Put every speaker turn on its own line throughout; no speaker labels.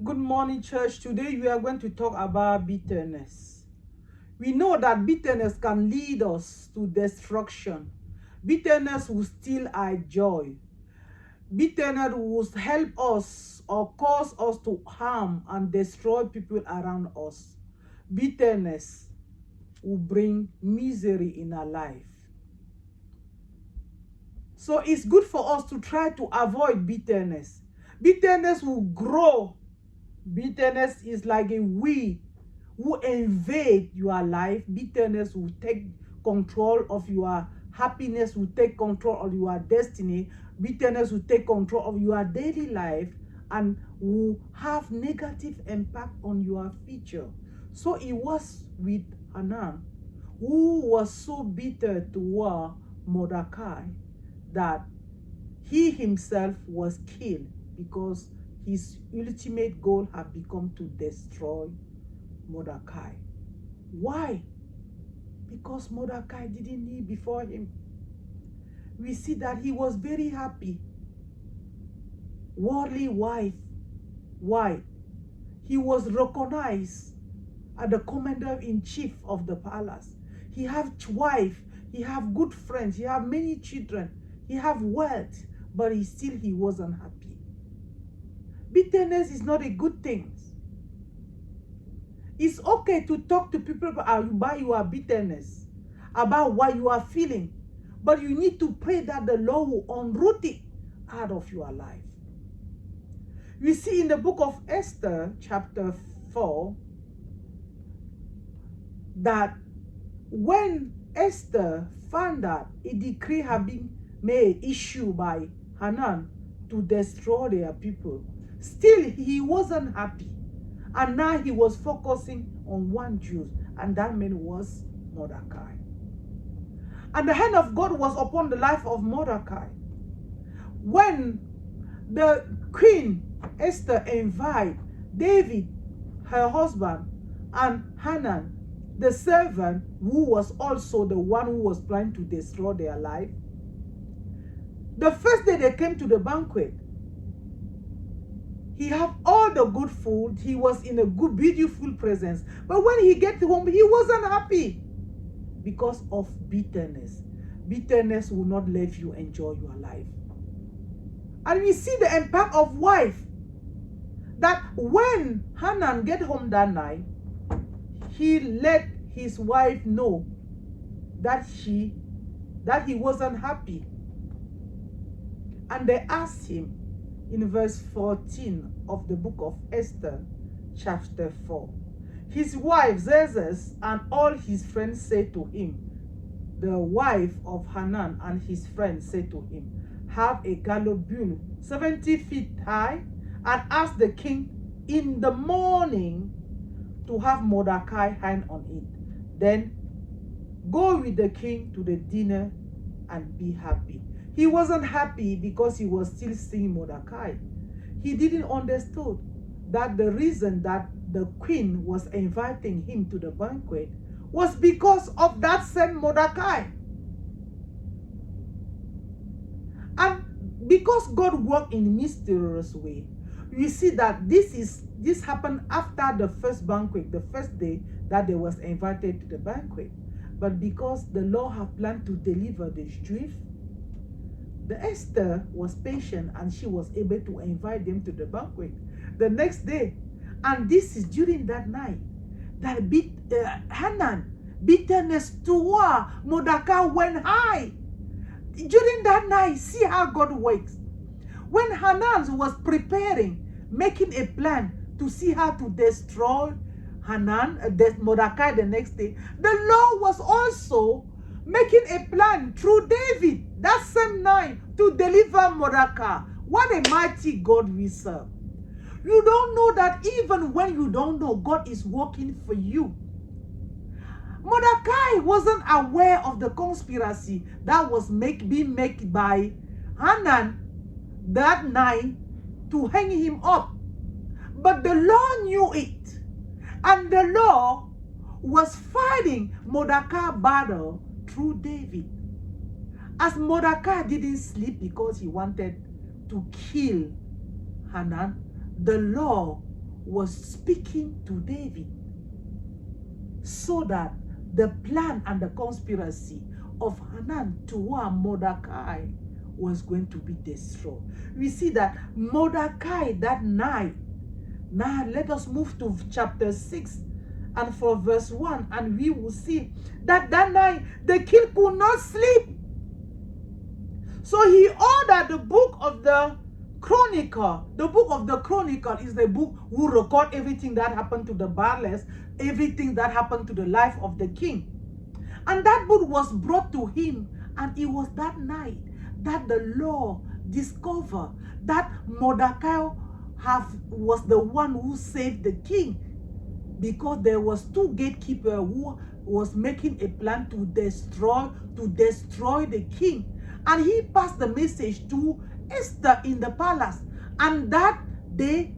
Good morning, church. Today we are going to talk about bitterness. We know that bitterness can lead us to destruction. Bitterness will steal our joy. Bitterness will help us or cause us to harm and destroy people around us. Bitterness will bring misery in our life. So it's good for us to try to avoid bitterness. Bitterness will grow. Bitterness is like a weed who invade your life. Bitterness will take control of your happiness, will take control of your destiny. Bitterness will take control of your daily life and will have negative impact on your future. So it was with Hanan, who was so bitter toward Mordecai that he himself was killed because his ultimate goal had become to destroy Mordecai. Why? Because Mordecai didn't kneel before him. We see that he was very happy. Worldly wife. Why? He was recognized as the commander-in-chief of the palace. He have wife, he have good friends, he have many children, he have wealth, but he wasn't happy. Bitterness is not a good thing. It's okay to talk to people about your bitterness, about what you are feeling, but you need to pray that the Lord will unroot it out of your life. We see in the book of Esther, chapter 4, that when Esther found out a decree had been made, issued by Hanan to destroy their people, still he wasn't happy. And now he was focusing on one Jew, and that man was Mordecai. And the hand of God was upon the life of Mordecai. When the queen Esther invited David, her husband, and Hanan, the servant, who was also the one who was planning to destroy their life, the first day they came to the banquet, he had all the good food. He was in a good, beautiful presence. But when he get home, he wasn't happy because of bitterness. Bitterness will not let you enjoy your life. And we see the impact of wife. That when Hanan get home that night, he let his wife know that he wasn't happy. And they asked him, in verse 14 of the book of Esther, chapter 4. His wife Xerxes and all his friends said to him, the wife of Hanan and his friends said to him, have a gallows bull 70 feet high, and ask the king in the morning to have Mordecai hang on it. Then go with the king to the dinner and be happy. He wasn't happy because he was still seeing Mordecai. He didn't understand that the reason that the queen was inviting him to the banquet was because of that same Mordecai. And because God worked in a mysterious way, you see that this happened after the first banquet, the first day that they was invited to the banquet. But because the Lord had planned to deliver the Jews, the Esther was patient and she was able to invite them to the banquet the next day. And this is during that night that Hanan, bitterness toward Mordecai went high. During that night, see how God works. When Hanan was preparing, making a plan to see how to destroy Mordecai the next day, the Lord was also making a plan through David that same night to deliver Mordecai. What a mighty God we serve. You don't know that even when you don't know, God is working for you. Mordecai wasn't aware of the conspiracy that was being made by Hanan that night to hang him up. But the Lord knew it. And the Lord was fighting Mordecai's battle through David. As Mordecai didn't sleep because he wanted to kill Hanan, the Lord was speaking to David so that the plan and the conspiracy of Hanan toward Mordecai was going to be destroyed. We see that Mordecai that night. Now let us move to chapter 6 and for verse 1, and we will see that that night the king could not sleep. So he ordered the book of the Chronicle. The book of the Chronicle is the book who record everything that happened to the Baals, everything that happened to the life of the king. And that book was brought to him, and it was that night that the Lord discovered that Mordecai was the one who saved the king, because there was two gatekeepers who was making a plan to destroy the king. And he passed the message to Esther in the palace, and that they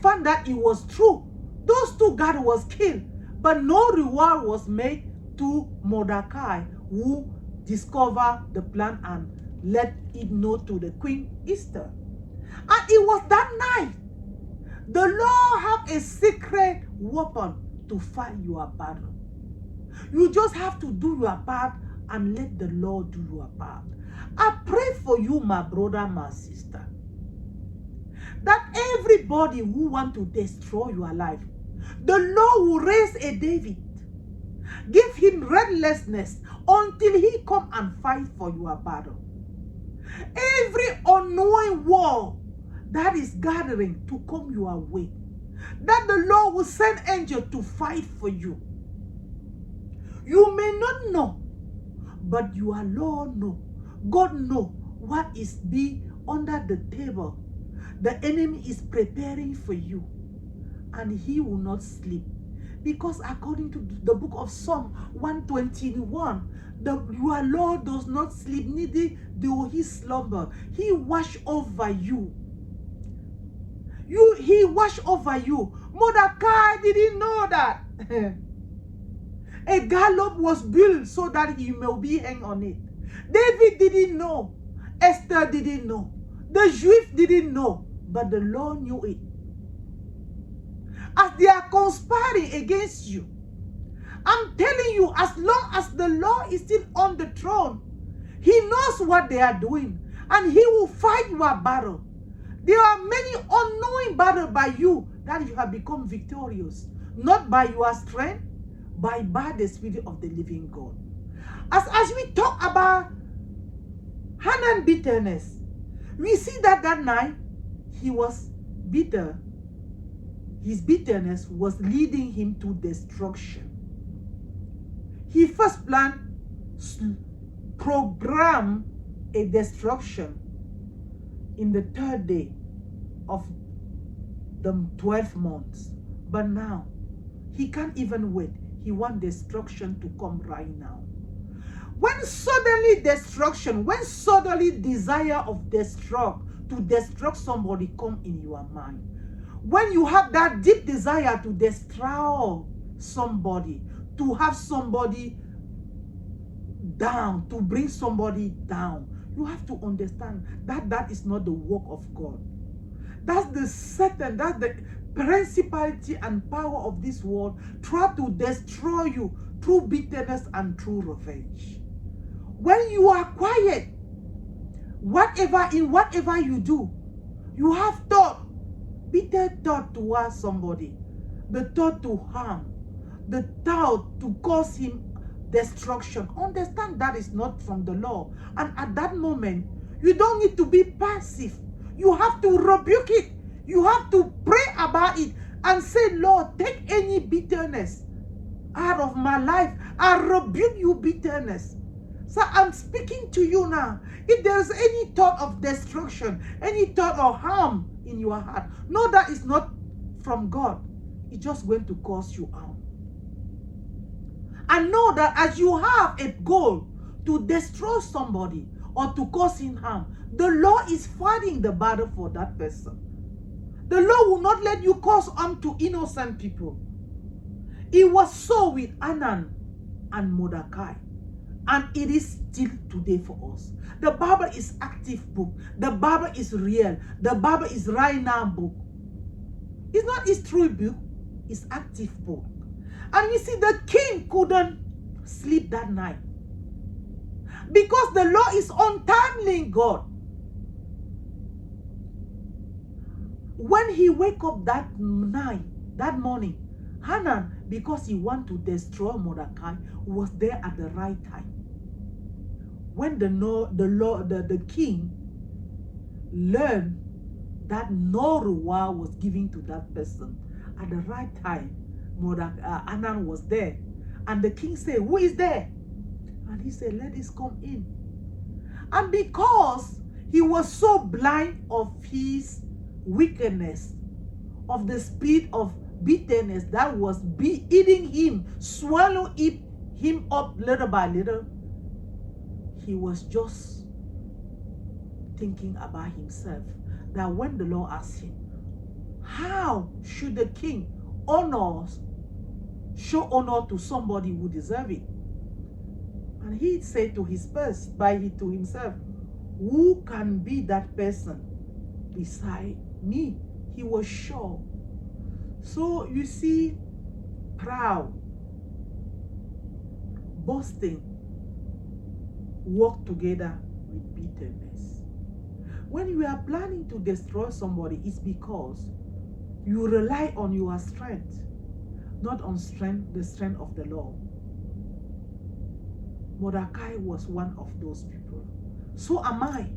found that it was true. Those two guards was killed, but no reward was made to Mordecai, who discovered the plan and let it know to the Queen Esther. And it was that night the Lord have a secret weapon to fight your battle. You just have to do your part and let the Lord do your part. I pray for you, my brother, my sister, that everybody who want to destroy your life, the Lord will raise a David. Give him restlessness until he come and fight for your battle. Every unknowing war that is gathering to come your way, that the Lord will send angels to fight for you. You may not know, but your Lord know. God know what is be under the table. The enemy is preparing for you, and he will not sleep. Because according to the book of Psalm 121, your Lord does not sleep, neither do he slumber. He watch over you. He watch over you. Mordecai didn't know that. A gallows was built so that he may be hanged on it. David didn't know. Esther didn't know. The Jews didn't know. But the Lord knew it. As they are conspiring against you, I'm telling you, as long as the Lord is still on the throne, he knows what they are doing, and he will fight your battle. There are many unknowing battles by you that you have become victorious, not by your strength, but by the Spirit of the living God. As we talk about Hanan bitterness, we see that night he was bitter. His bitterness was leading him to destruction. He first planned, programmed a destruction in the 3rd day of the 12th month. But now, he can't even wait. He wants destruction to come right now. When suddenly desire of to destroy somebody come in your mind, when you have that deep desire to destroy somebody, to have somebody down, to bring somebody down, you have to understand that that is not the work of God. That's the Satan, that's the principality and power of this world try to destroy you through bitterness and through revenge. When you are quiet, whatever you do, you have thought, bitter thought towards somebody, the thought to harm, the thought to cause him destruction. Understand that is not from the Lord. And at that moment, you don't need to be passive. You have to rebuke it. You have to pray about it and say, Lord, take any bitterness out of my life. I rebuke you, bitterness. So I'm speaking to you now. If there's any thought of destruction, any thought of harm in your heart, know that it's not from God. It's just going to cause you harm. And know that as you have a goal to destroy somebody or to cause him harm, the Lord is fighting the battle for that person. The Lord will not let you cause harm to innocent people. It was so with Hanan and Mordecai. And it is still today for us. The Bible is active book. The Bible is real. The Bible is right now book. It's not history book, it's active book. And you see, the king couldn't sleep that night because the law is untimely God. When he wake up that morning, Hanan, because he want to destroy Mordecai, was there at the right time. When the king learned that no reward was given to that person, at the right time, Hanan was there. And the king said, who is there? And he said, let us come in. And because he was so blind of his wickedness, of the spirit of bitterness that was eating him, swallowing him up little by little, he was just thinking about himself. That when the Lord asked him, how should the king show honor to somebody who deserves it? And he said to himself, who can be that person beside me? He was sure. So you see, proud, boasting, work together with bitterness. When you are planning to destroy somebody, it's because you rely on your strength, not on the strength of the Lord. Mordecai was one of those people. So am I.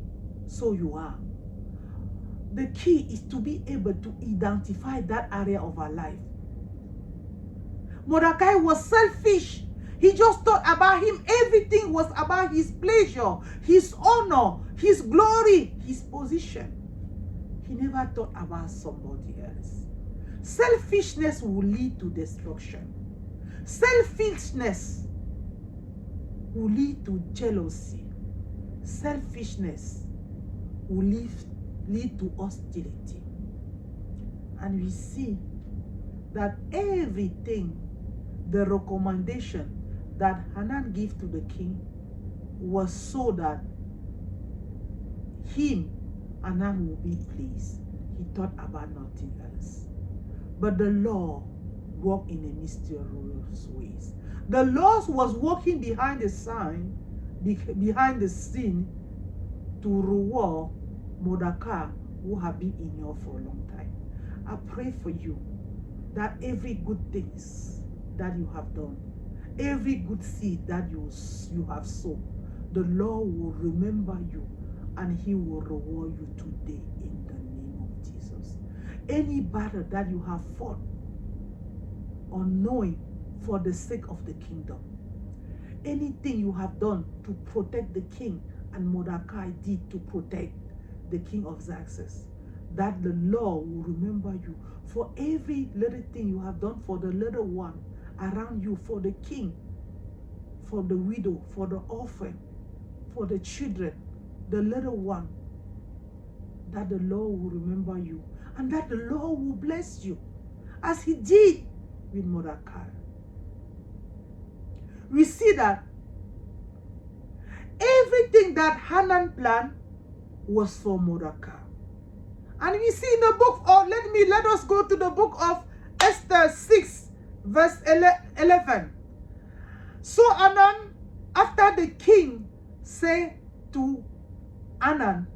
So you are. The key is to be able to identify that area of our life. Mordecai was selfish. He just thought about him. Everything was about his pleasure, his honor, his glory, his position. He never thought about somebody else. Selfishness will lead to destruction. Selfishness will lead to jealousy. Selfishness will lead to hostility. And we see that everything, the recommendation that Hanan gave to the king was so that Hanan will be pleased. He thought about nothing else. But the Lord worked in a mysterious ways. The Lord was working behind the scene to reward Mordecai, who have been in your for a long time. I pray for you that every good things that you have done, every good seed that you have sown, the Lord will remember you and he will reward you today in the name of Jesus. Any battle that you have fought unknowing for the sake of the kingdom, anything you have done to protect the king, and Mordecai did to protect the king of Xerxes, that the Lord will remember you for every little thing you have done for the little one around you, for the king, for the widow, for the orphan, for the children, the little one, that the Lord will remember you and that the Lord will bless you as he did with Mordecai. We see that everything that Hanan planned was for Mordecai. And we see in the book of, let us go to the book of Esther 6, verse 11. So Hanan, after the king said to Hanan,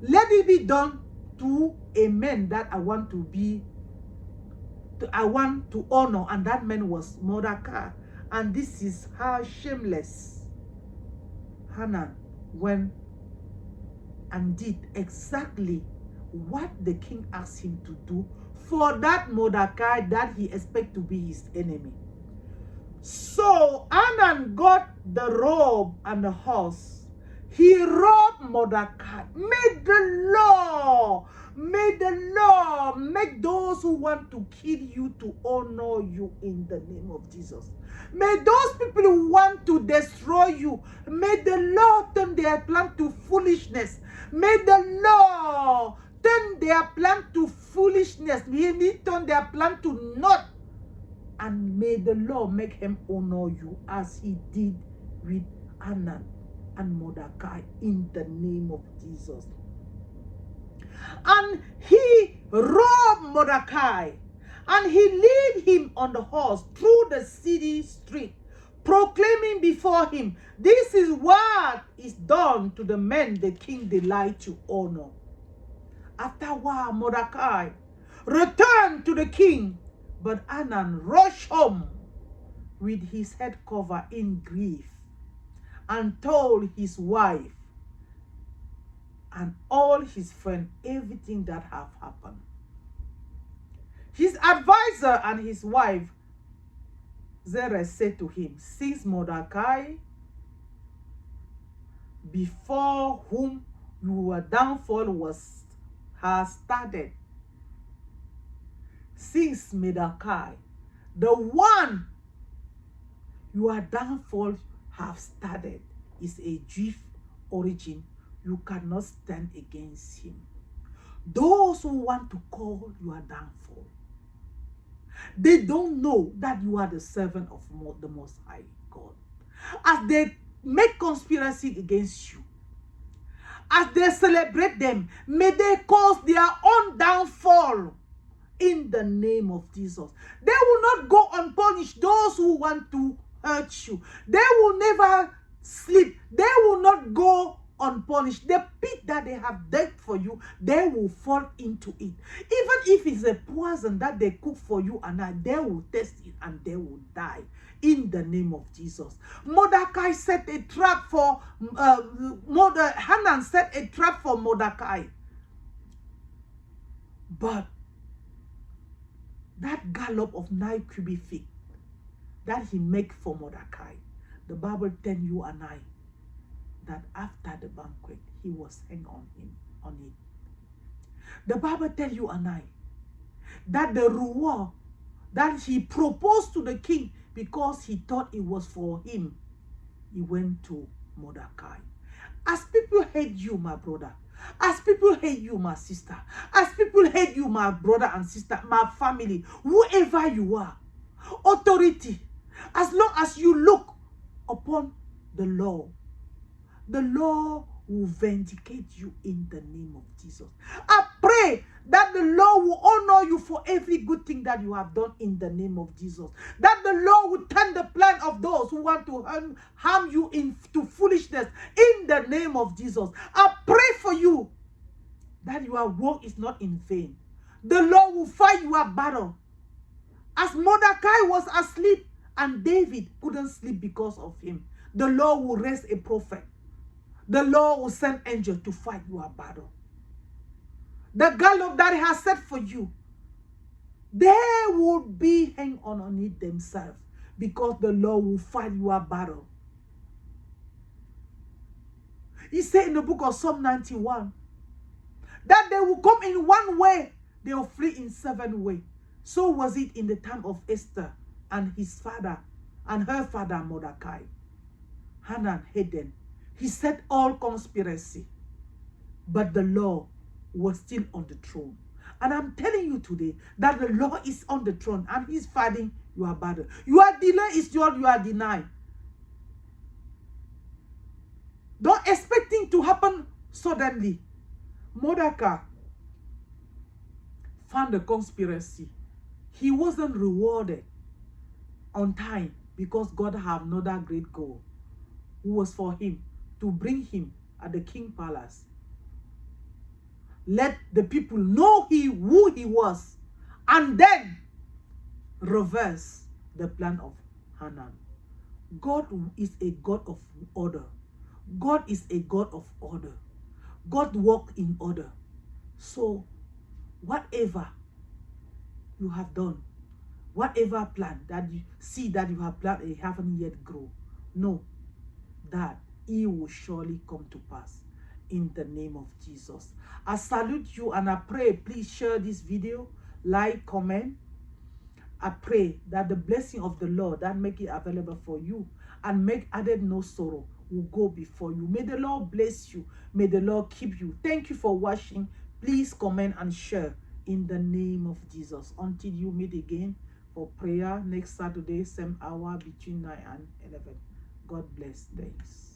let it be done to a man that I want to honor, and that man was Mordecai. And this is how shameless Hanan went and did exactly what the king asked him to do for that Mordecai that he expected to be his enemy. So Hanan got the robe and the horse. He robbed Mordecai. May the Lord make those who want to kill you to honor you in the name of Jesus. May those people who want to destroy you, may the Lord turn their plan to foolishness. May the Lord turn their plan to foolishness. May He turn their plan to naught. And may the Lord make him honor you as he did with Hanan and Mordecai in the name of Jesus. And he robbed Mordecai And he led him on the horse through the city street, proclaiming before him, "This is what is done to the men the king delight to honor." After a while, Mordecai returned to the king, but Hanan rushed home with his head covered in grief and told his wife and all his friends everything that have happened. His advisor and his wife Zeresh said to him, "Since Mordecai, before whom your downfall has started, since Mordecai, the one your downfall have started, is a Jew origin, you cannot stand against him. Those who want to call your downfall, they don't know that you are the servant of the Most High God. As they make conspiracy against you, as they celebrate them, may they cause their own downfall in the name of Jesus. They will not go unpunished, those who want to hurt you. They will never sleep. They will not go unpunished. The pit that they have dug for you, they will fall into it. Even if it's a poison that they cook for you and they will taste it and they will die in the name of Jesus. Mordecai set a trap for Hanan set a trap for Mordecai. But that gallop of 9 cubic feet that he make for Mordecai, the Bible tells you and I that after the banquet, he was hanged on it. The Bible tells you and I that the reward that he proposed to the king, because he thought it was for him, he went to Mordecai. As people hate you, my brother, as people hate you, my sister, as people hate you, my brother and sister, my family, whoever you are, authority, as long as you look upon the law will vindicate you in the name of Jesus. I pray that the Lord will honor you for every good thing that you have done in the name of Jesus. That the Lord will turn the plan of those who want to harm you into foolishness in the name of Jesus. I pray for you that your work is not in vain. The Lord will fight your battle. As Mordecai was asleep and David couldn't sleep because of him, the Lord will raise a prophet. The Lord will send angels to fight your battle. The gallop that he has set for you, they will be hang on it themselves, because the Lord will fight your battle. He said in the book of Psalm 91 that they will come in one way, they will flee in 7 ways. So was it in the time of Esther and his father and her father Mordecai. Hanan hid them. He set all conspiracy, but the Lord was still on the throne. And I'm telling you today that the Lord is on the throne and he's fighting your battle. Your delay is what you are denied. Don't expect it to happen suddenly. Mordecai found the conspiracy. He wasn't rewarded on time because God had another great goal, who was for him to bring him at the king palace. Let the people know who he was, and then reverse the plan of Hanan. God is a God of order. God is a God of order. God walks in order. So whatever you have done, whatever plan that you see that you have planned and you haven't yet grown, know that it will surely come to pass in the name of Jesus. I salute you and I pray, please share this video, like, comment. I pray that the blessing of the Lord that make it available for you and make added no sorrow will go before you. May the Lord bless you. May the Lord keep you. Thank you for watching. Please comment and share in the name of Jesus. Until you meet again for prayer next Saturday, same hour between 9 and 11. God bless. Thanks.